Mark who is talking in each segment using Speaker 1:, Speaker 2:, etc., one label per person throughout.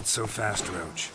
Speaker 1: Not so fast, Roach.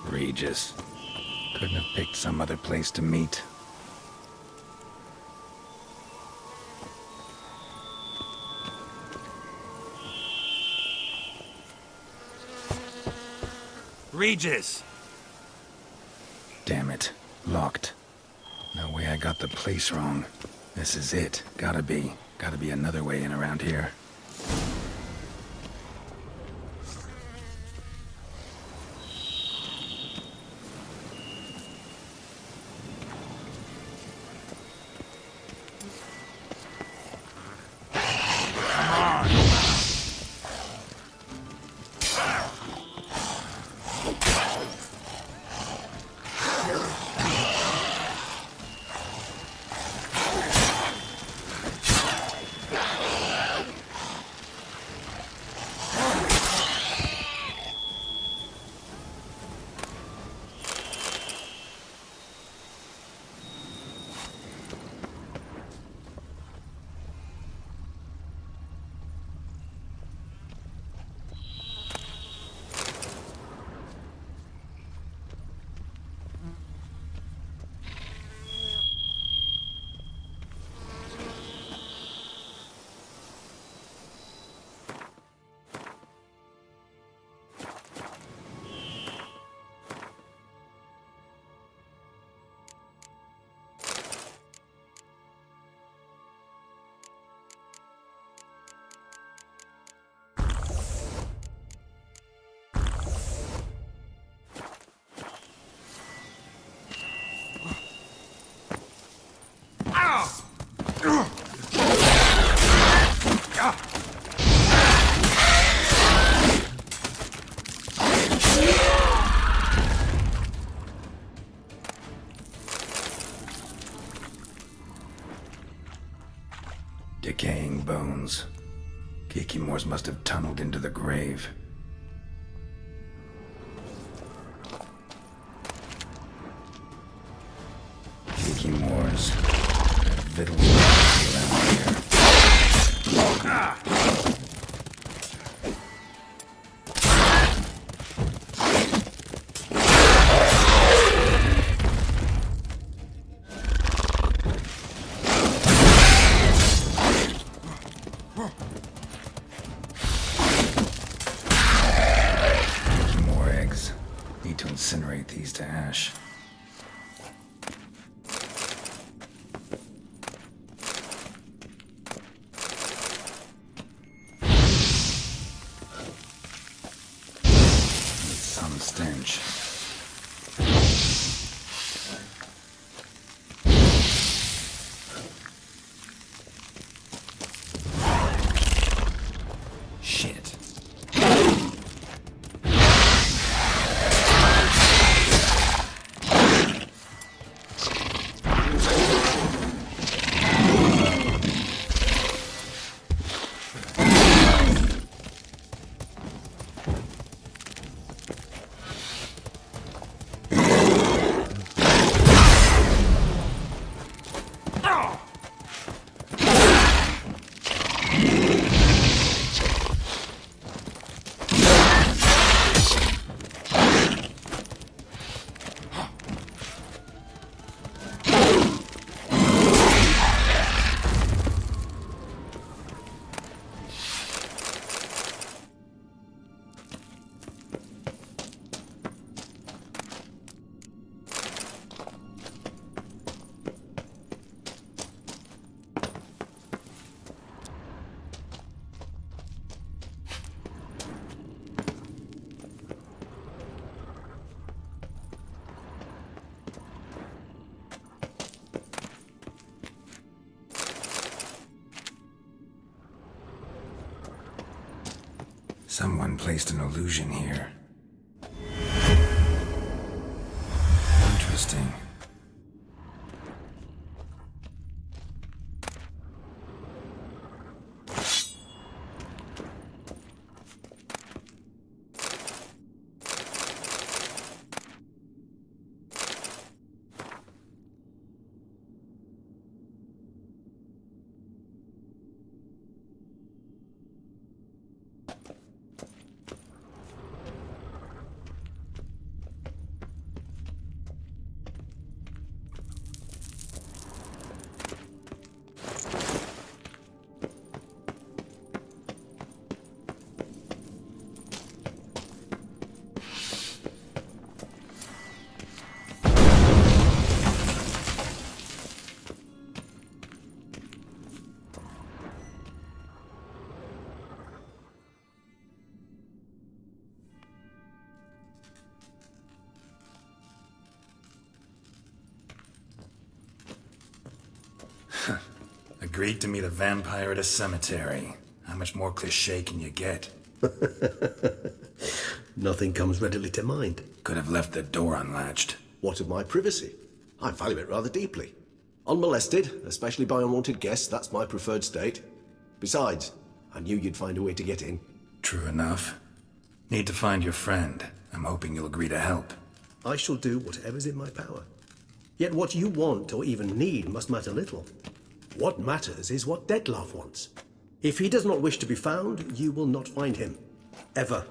Speaker 2: Regis. Couldn't have picked some other place to meet.
Speaker 1: Regis!
Speaker 2: Damn it. Locked. No way I got the place wrong. This is it. Gotta be. Gotta be another way in around here. Decaying bones. Kikimores must have tunneled into the grave. Kikimores. Vittles around here. More eggs. Need to incinerate these to ash. Some stench. Shit. Someone placed an illusion here. Interesting. Agreed to meet a vampire at a cemetery. How much more cliché can you get?
Speaker 3: Nothing comes readily to mind.
Speaker 2: Could have left the door unlatched.
Speaker 3: What of my privacy? I value it rather deeply. Unmolested, especially by unwanted guests, that's my preferred state. Besides, I knew you'd find a way to get in.
Speaker 2: True enough. Need to find your friend. I'm hoping you'll agree to help.
Speaker 3: I shall do whatever's in my power. Yet what you want or even need must matter little. What matters is what Detlef wants. If he does not wish to be found, you will not find him. Ever.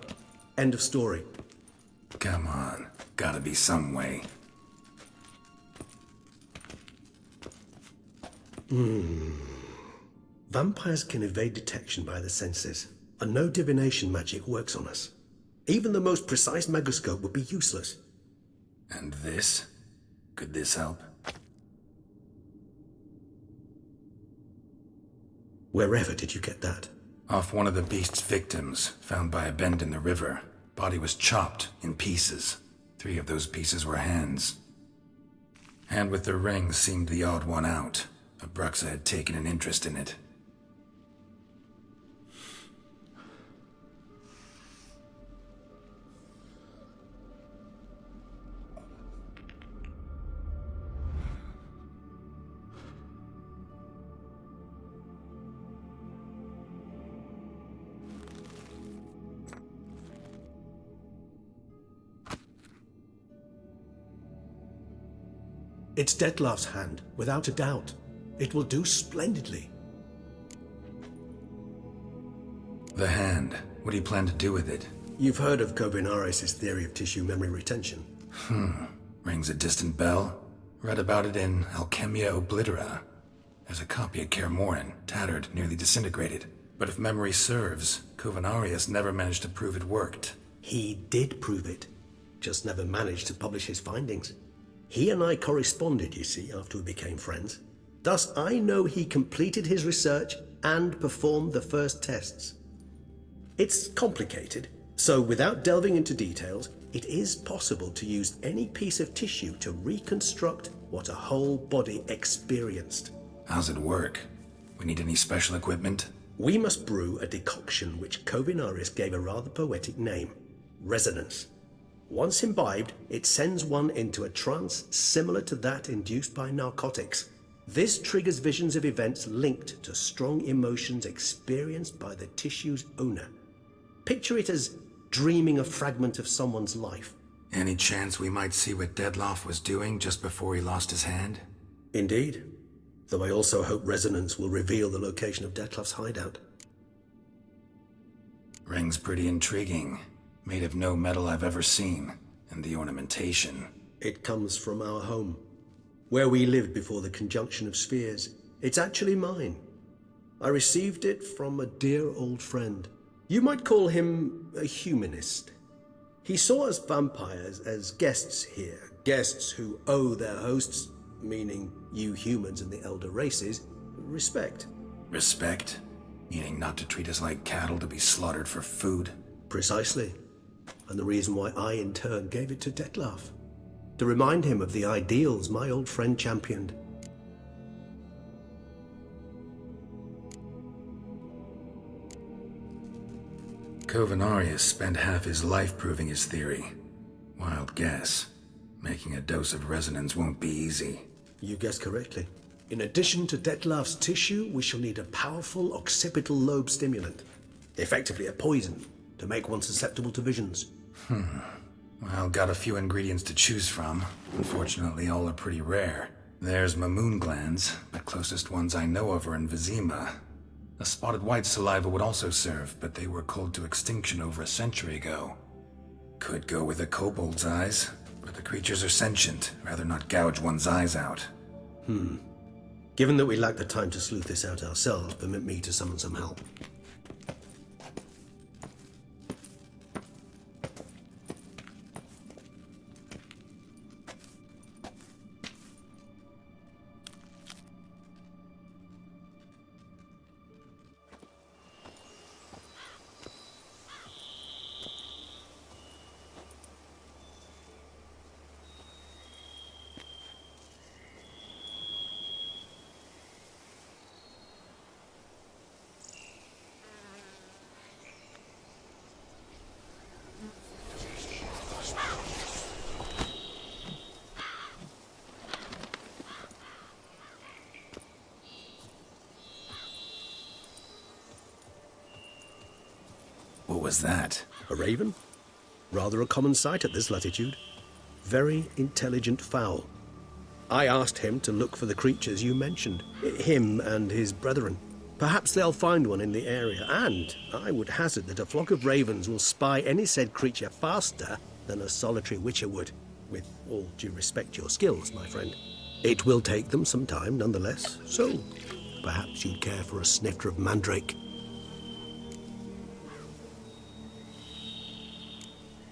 Speaker 3: End of story.
Speaker 2: Come on. Gotta be some way.
Speaker 3: Vampires can evade detection by the senses, and no divination magic works on us. Even the most precise megascope would be useless.
Speaker 2: And this? Could this help?
Speaker 3: Wherever did you get that?
Speaker 2: Off one of the beast's victims, found by a bend in the river. Body was chopped in pieces. 3 of those pieces were hands. Hand with the ring seemed the odd one out. Abruxa had taken an interest in it.
Speaker 3: It's Detlef's hand, without a doubt. It will do splendidly.
Speaker 2: The hand. What do you plan to do with it?
Speaker 3: You've heard of Kovinaris' theory of tissue memory retention.
Speaker 2: Rings a distant bell. Read about it in Alchemia Oblitera. There's a copy at Kaer Morhen, tattered, nearly disintegrated. But if memory serves, Kovinaris never managed to prove it worked.
Speaker 3: He did prove it, just never managed to publish his findings. He and I corresponded, you see, after we became friends. Thus, I know he completed his research and performed the first tests. It's complicated, so without delving into details, it is possible to use any piece of tissue to reconstruct what a whole body experienced.
Speaker 2: How's it work? We need any special equipment?
Speaker 3: We must brew a decoction which Kovinaris gave a rather poetic name, resonance. Once imbibed, it sends one into a trance similar to that induced by narcotics. This triggers visions of events linked to strong emotions experienced by the tissue's owner. Picture it as dreaming a fragment of someone's life.
Speaker 2: Any chance we might see what Detlef was doing just before he lost his hand?
Speaker 3: Indeed. Though I also hope resonance will reveal the location of Detlef's hideout.
Speaker 2: Ring's pretty intriguing. Made of no metal I've ever seen. And the ornamentation.
Speaker 3: It comes from our home, where we lived before the conjunction of spheres. It's actually mine. I received it from a dear old friend. You might call him a humanist. He saw us vampires as guests here, guests who owe their hosts, meaning you humans and the elder races, respect.
Speaker 2: Respect? Meaning not to treat us like cattle to be slaughtered for food?
Speaker 3: Precisely. And the reason why I, in turn, gave it to Detlef. To remind him of the ideals my old friend championed.
Speaker 2: Covenarius spent half his life proving his theory. Wild guess. Making a dose of resonance won't be easy.
Speaker 3: You guessed correctly. In addition to Detlef's tissue, we shall need a powerful occipital lobe stimulant. Effectively a poison, to make one susceptible to visions.
Speaker 2: Well, got a few ingredients to choose from. Unfortunately, all are pretty rare. There's Mamoon glands, but closest ones I know of are in Vizima. A spotted white saliva would also serve, but they were culled to extinction over a century ago. Could go with a kobold's eyes, but the creatures are sentient. Rather not gouge one's eyes out.
Speaker 3: Given that we lack the time to sleuth this out ourselves, permit me to summon some help.
Speaker 2: What was that?
Speaker 3: A raven? Rather a common sight at this latitude. Very intelligent fowl. I asked him to look for the creatures you mentioned. Him and his brethren. Perhaps they'll find one in the area, and I would hazard that a flock of ravens will spy any said creature faster than a solitary witcher would. With all due respect to your skills, my friend. It will take them some time, nonetheless, so perhaps you'd care for a snifter of mandrake.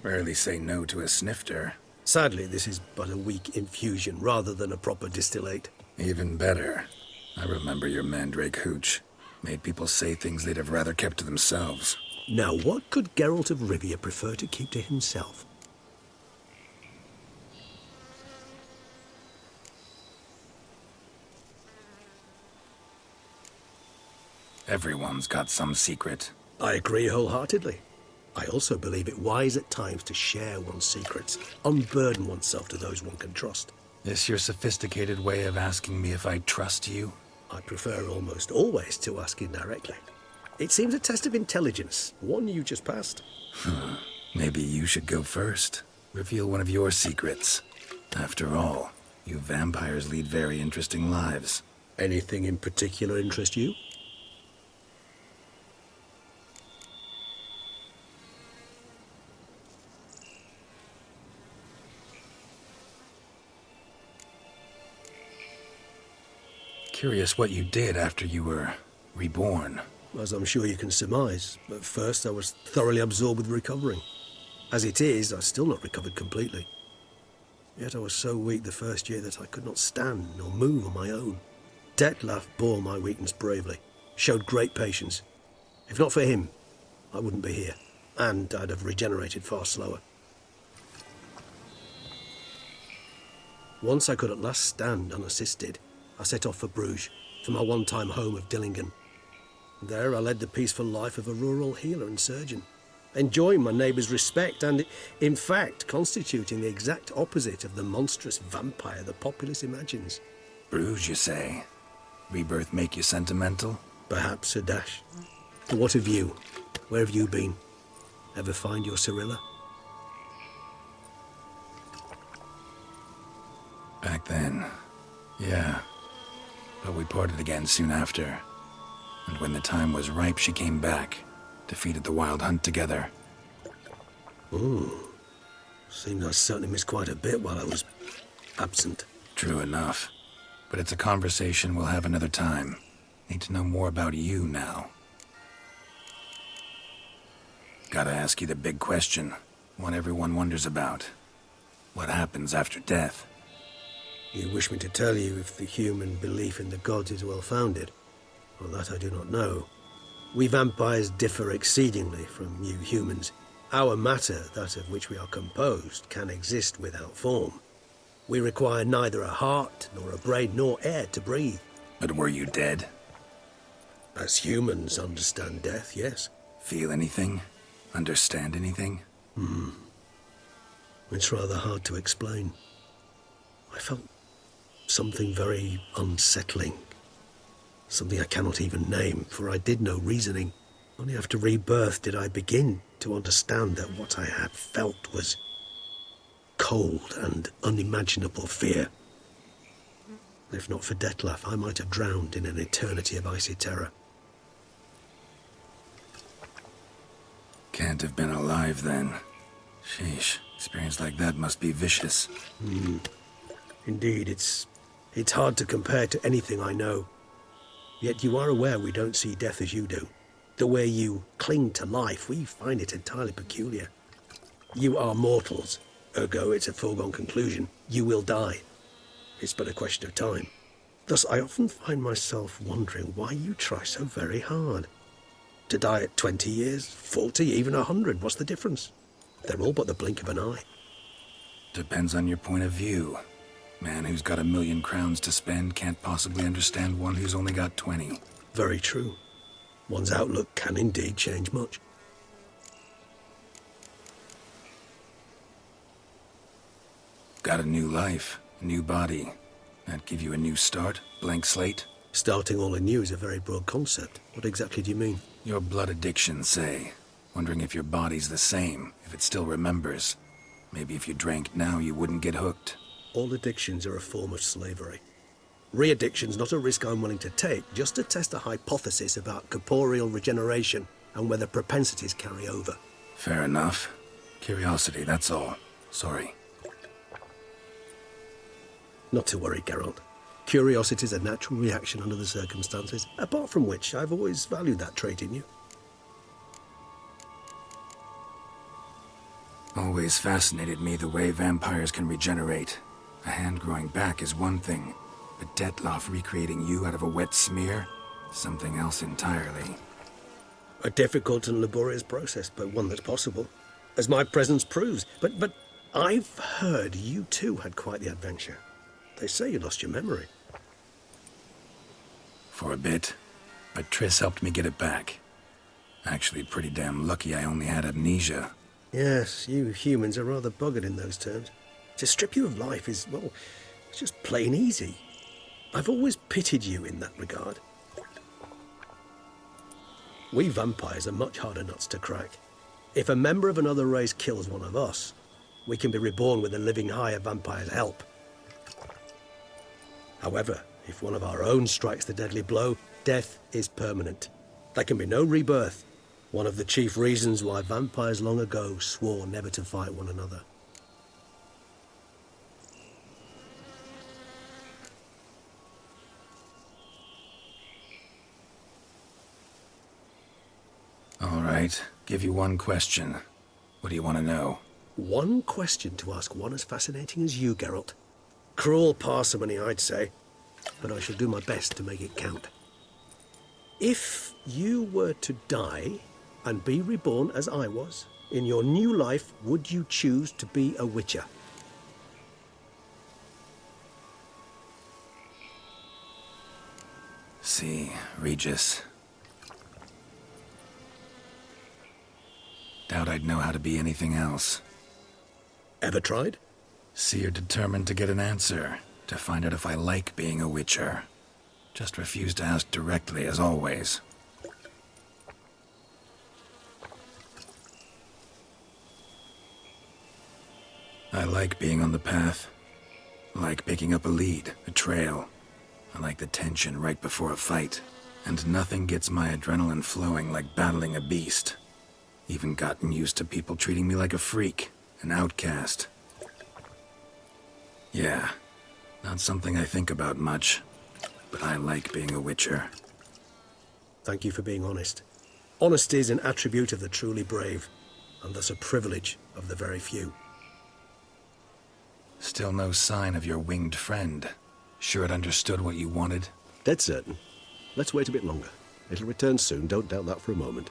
Speaker 2: Rarely say no to a snifter.
Speaker 3: Sadly, this is but a weak infusion rather than a proper distillate.
Speaker 2: Even better. I remember your mandrake hooch. Made people say things they'd have rather kept to themselves.
Speaker 3: Now, what could Geralt of Rivia prefer to keep to himself?
Speaker 2: Everyone's got some secret.
Speaker 3: I agree wholeheartedly. I also believe it wise at times to share one's secrets, unburden oneself to those one can trust.
Speaker 2: This your sophisticated way of asking me if I trust you?
Speaker 3: I prefer almost always to ask indirectly. It seems a test of intelligence, one you just passed.
Speaker 2: Maybe you should go first. Reveal one of your secrets. After all, you vampires lead very interesting lives.
Speaker 3: Anything in particular interest you?
Speaker 2: Curious what you did after you were reborn.
Speaker 3: As I'm sure you can surmise, at first I was thoroughly absorbed with recovering. As it is, I've still not recovered completely. Yet I was so weak the first year that I could not stand nor move on my own. Detlef bore my weakness bravely, showed great patience. If not for him, I wouldn't be here, and I'd have regenerated far slower. Once I could at last stand unassisted, I set off for Bruges, for my one-time home of Dillingen. There I led the peaceful life of a rural healer and surgeon, enjoying my neighbours' respect and, in fact, constituting the exact opposite of the monstrous vampire the populace imagines.
Speaker 2: Bruges, you say? Rebirth make you sentimental?
Speaker 3: Perhaps a dash. But what of you? Where have you been? Ever find your Cirilla?
Speaker 2: Back then, yeah. But we parted again soon after. And when the time was ripe, she came back. Defeated the Wild Hunt together.
Speaker 3: Seems I certainly missed quite a bit while I was absent.
Speaker 2: True enough. But it's a conversation we'll have another time. Need to know more about you now. Gotta ask you the big question. One everyone wonders about. What happens after death?
Speaker 3: You wish me to tell you if the human belief in the gods is well-founded? Well, that I do not know. We vampires differ exceedingly from you humans. Our matter, that of which we are composed, can exist without form. We require neither a heart, nor a brain, nor air to breathe.
Speaker 2: But were you dead?
Speaker 3: As humans understand death, yes.
Speaker 2: Feel anything? understand anything?
Speaker 3: It's rather hard to explain. I felt something very unsettling. Something I cannot even name, for I did no reasoning. Only after rebirth did I begin to understand that what I had felt was cold and unimaginable fear. If not for Detlef, I might have drowned in an eternity of icy terror.
Speaker 2: Can't have been alive then. Sheesh, experience like that must be vicious.
Speaker 3: Indeed, it's hard to compare to anything I know. Yet you are aware we don't see death as you do. The way you cling to life, we find it entirely peculiar. You are mortals, ergo it's a foregone conclusion. You will die. It's but a question of time. Thus, I often find myself wondering why you try so very hard. To die at 20 years, 40, even 100, what's the difference? They're all but the blink of an eye.
Speaker 2: Depends on your point of view. Man who's got 1,000,000 crowns to spend can't possibly understand one who's only got 20.
Speaker 3: Very true. One's outlook can indeed change much.
Speaker 2: Got a new life, a new body. That give you a new start, blank slate?
Speaker 3: Starting all anew is a very broad concept. What exactly do you mean?
Speaker 2: Your blood addiction, say. Wondering if your body's the same, if it still remembers. Maybe if you drank now, you wouldn't get hooked.
Speaker 3: All addictions are a form of slavery. Re-addiction's not a risk I'm willing to take, just to test a hypothesis about corporeal regeneration and whether propensities carry over.
Speaker 2: Fair enough. Curiosity, that's all. Sorry.
Speaker 3: Not to worry, Geralt. Curiosity is a natural reaction under the circumstances, apart from which I've always valued that trait in you.
Speaker 2: Always fascinated me the way vampires can regenerate. A hand growing back is one thing, but Detlef recreating you out of a wet smear? Something else entirely.
Speaker 3: A difficult and laborious process, but one that's possible, as my presence proves. But I've heard you too had quite the adventure. They say you lost your memory.
Speaker 2: For a bit, but Triss helped me get it back. Actually pretty damn lucky I only had amnesia.
Speaker 3: Yes, you humans are rather buggered in those terms. To strip you of life is, well, it's just plain easy. I've always pitied you in that regard. We vampires are much harder nuts to crack. If a member of another race kills one of us, we can be reborn with a living higher vampire's help. However, if one of our own strikes the deadly blow, death is permanent. There can be no rebirth. One of the chief reasons why vampires long ago swore never to fight one another.
Speaker 2: All right, give you one question. What do you want to know?
Speaker 3: One question to ask one as fascinating as you, Geralt. Cruel parsimony, I'd say, but I shall do my best to make it count. If you were to die and be reborn as I was, in your new life, would you choose to be a witcher?
Speaker 2: See, Regis. Doubt I'd know how to be anything else.
Speaker 3: Ever tried?
Speaker 2: See, you're determined to get an answer, to find out if I like being a witcher. Just refuse to ask directly, as always. I like being on the path. I like picking up a lead, a trail. I like the tension right before a fight. And nothing gets my adrenaline flowing like battling a beast. Even gotten used to people treating me like a freak, an outcast. Yeah, not something I think about much, but I like being a witcher.
Speaker 3: Thank you for being honest. Honesty is an attribute of the truly brave, and thus a privilege of the very few.
Speaker 2: Still no sign of your winged friend. Sure it understood what you wanted?
Speaker 3: Dead certain. Let's wait a bit longer. It'll return soon, don't doubt that for a moment.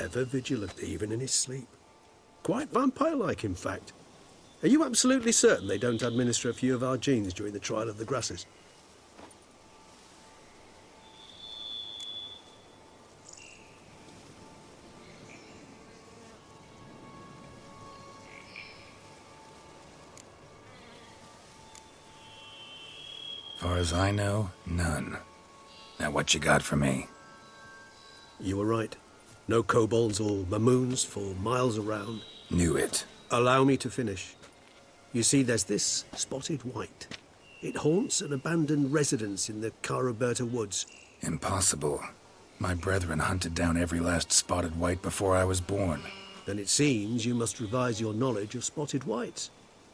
Speaker 3: Ever vigilant, even in his sleep. Quite vampire-like, in fact. Are you absolutely certain they don't administer a few of our genes during the trial of the grasses?
Speaker 2: Far as I know, none. Now what you got for me?
Speaker 3: You were right. No kobolds or mamoons for miles around.
Speaker 2: Knew it.
Speaker 3: Allow me to finish. You see, there's this spotted white. It haunts an abandoned residence in the Caraberta woods.
Speaker 2: Impossible. My brethren hunted down every last spotted white before I was born.
Speaker 3: Then it seems you must revise your knowledge of spotted whites.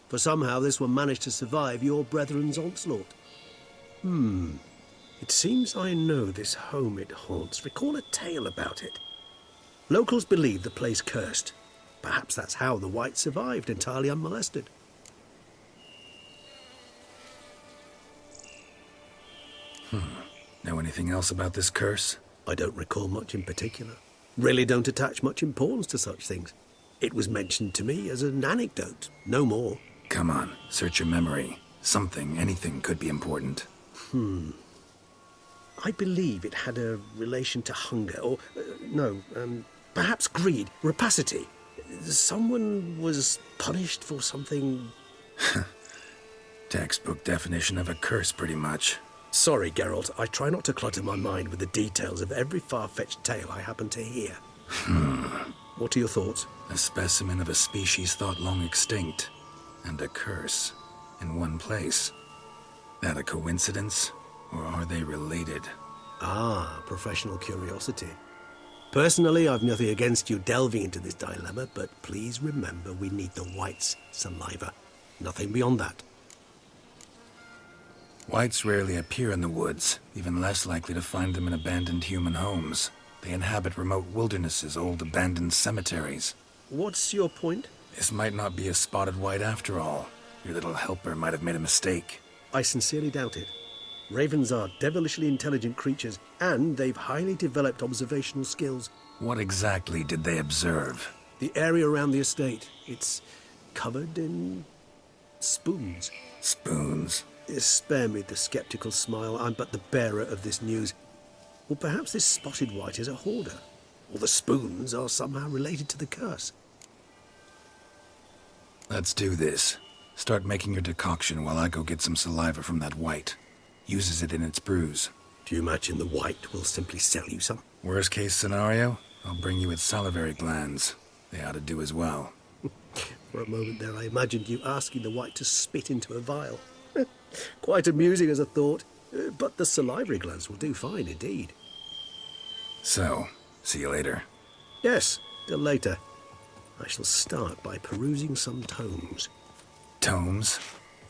Speaker 3: For somehow this one managed to survive your brethren's onslaught. It seems I know this home it haunts. Recall a tale about it. Locals believe the place cursed. Perhaps that's how the white survived entirely unmolested.
Speaker 2: Know anything else about this curse?
Speaker 3: I don't recall much in particular. Really don't attach much importance to such things. It was mentioned to me as an anecdote, no more.
Speaker 2: Come on, search your memory. Something, anything could be important.
Speaker 3: I believe it had a relation to hunger, or, perhaps greed, rapacity. Someone was punished for something...
Speaker 2: Textbook definition of a curse, pretty much.
Speaker 3: Sorry, Geralt, I try not to clutter my mind with the details of every far-fetched tale I happen to hear. What are your thoughts?
Speaker 2: A specimen of a species thought long extinct, and a curse, in one place. That a coincidence, or are they related?
Speaker 3: Ah, professional curiosity. Personally, I've nothing against you delving into this dilemma, but please remember we need the whites' saliva. Nothing beyond that.
Speaker 2: Whites rarely appear in the woods, even less likely to find them in abandoned human homes. They inhabit remote wildernesses, old abandoned cemeteries.
Speaker 3: What's your point?
Speaker 2: This might not be a spotted white after all. Your little helper might have made a mistake.
Speaker 3: I sincerely doubt it. Ravens are devilishly intelligent creatures, and they've highly developed observational skills.
Speaker 2: What exactly did they observe?
Speaker 3: The area around the estate, it's covered in spoons.
Speaker 2: Spoons?
Speaker 3: Spare me the skeptical smile. I'm but the bearer of this news. Or perhaps this spotted white is a hoarder, or the spoons are somehow related to the curse.
Speaker 2: Let's do this. Start making your decoction while I go get some saliva from that white. Uses it in its brews.
Speaker 3: Do you imagine the white will simply sell you some?
Speaker 2: Worst case scenario, I'll bring you its salivary glands. They ought to do as well.
Speaker 3: For a moment there I imagined you asking the white to spit into a vial. Quite amusing as a thought, but the salivary glands will do fine indeed.
Speaker 2: So, see you later.
Speaker 3: Yes, till later. I shall start by perusing some tomes.
Speaker 2: Tomes?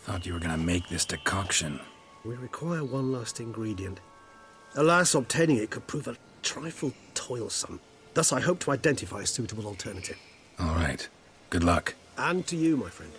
Speaker 2: Thought you were gonna make this decoction.
Speaker 3: We require one last ingredient. Alas, obtaining it could prove a trifle toilsome. Thus I hope to identify a suitable alternative.
Speaker 2: All right. Good luck.
Speaker 3: And to you, my friend.